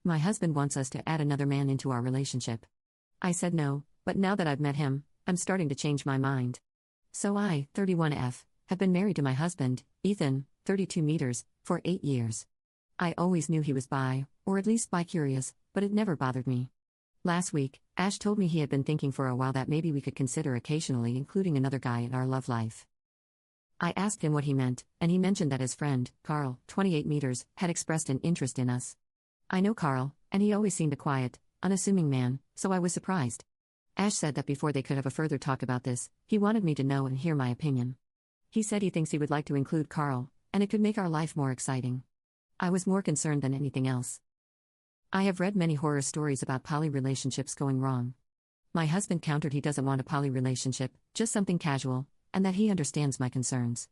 My husband wants us to add another man into our relationship. I said no, but now that I've met him, I'm starting to change my mind. So I, 31F, have been married to my husband, Ethan, 32 meters, for 8 years. I always knew he was bi, or at least bi-curious, but it never bothered me. Last week, Ash told me he had been thinking for a while that maybe we could consider occasionally including another guy in our love life. I asked him what he meant, and he mentioned that his friend, Carl, 28 meters, had expressed an interest in us. I know Carl, and he always seemed a quiet, unassuming man, so I was surprised. Ash said that before they could have a further talk about this, he wanted me to know and hear my opinion. He said he thinks he would like to include Carl, and it could make our life more exciting. I was more concerned than anything else. I have read many horror stories about poly relationships going wrong. My husband countered he doesn't want a poly relationship, just something casual, and that he understands my concerns.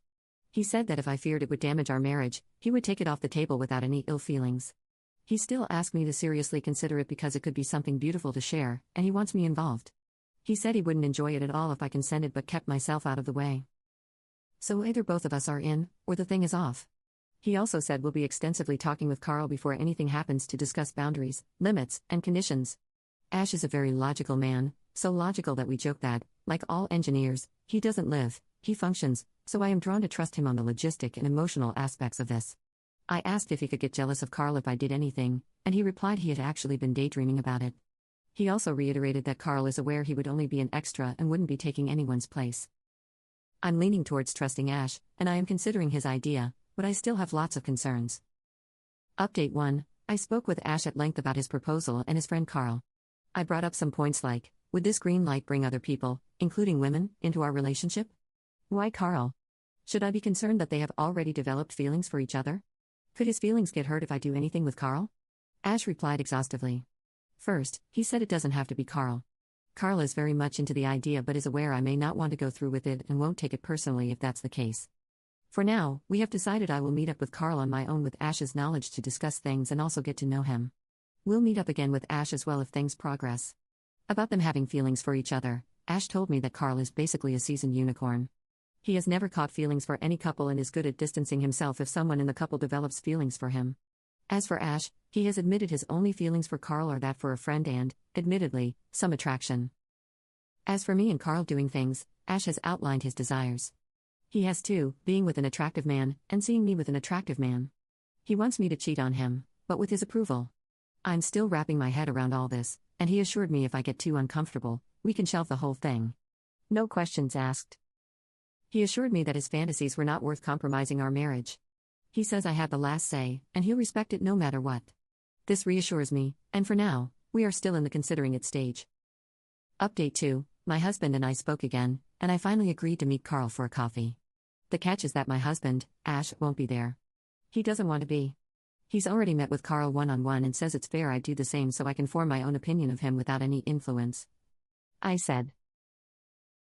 He said that if I feared it would damage our marriage, he would take it off the table without any ill feelings. He still asked me to seriously consider it because it could be something beautiful to share, and he wants me involved. He said he wouldn't enjoy it at all if I consented but kept myself out of the way. So either both of us are in, or the thing is off. He also said we'll be extensively talking with Carl before anything happens to discuss boundaries, limits, and conditions. Ash is a very logical man, so logical that we joke that, like all engineers, he doesn't live, he functions, so I am drawn to trust him on the logistic and emotional aspects of this. I asked if he could get jealous of Carl if I did anything, and he replied he had actually been daydreaming about it. He also reiterated that Carl is aware he would only be an extra and wouldn't be taking anyone's place. I'm leaning towards trusting Ash, and I am considering his idea, but I still have lots of concerns. Update 1. I spoke with Ash at length about his proposal and his friend Carl. I brought up some points like, would this green light bring other people, including women, into our relationship? Why Carl? Should I be concerned that they have already developed feelings for each other? Could his feelings get hurt if I do anything with Carl? Ash replied exhaustively. First, he said it doesn't have to be Carl. Carl is very much into the idea but is aware I may not want to go through with it and won't take it personally if that's the case. For now, we have decided I will meet up with Carl on my own with Ash's knowledge to discuss things and also get to know him. We'll meet up again with Ash as well if things progress. About them having feelings for each other, Ash told me that Carl is basically a seasoned unicorn. He has never caught feelings for any couple and is good at distancing himself if someone in the couple develops feelings for him. As for Ash, he has admitted his only feelings for Carl are that for a friend and, admittedly, some attraction. As for me and Carl doing things, Ash has outlined his desires. He has too, being with an attractive man, and seeing me with an attractive man. He wants me to cheat on him, but with his approval. I'm still wrapping my head around all this, and he assured me if I get too uncomfortable, we can shelve the whole thing. No questions asked. He assured me that his fantasies were not worth compromising our marriage. He says I have the last say, and he'll respect it no matter what. This reassures me, and for now, we are still in the considering it stage. Update 2. My husband and I spoke again, and I finally agreed to meet Carl for a coffee. The catch is that my husband, Ash, won't be there. He doesn't want to be. He's already met with Carl one-on-one and says it's fair I do the same so I can form my own opinion of him without any influence. I said,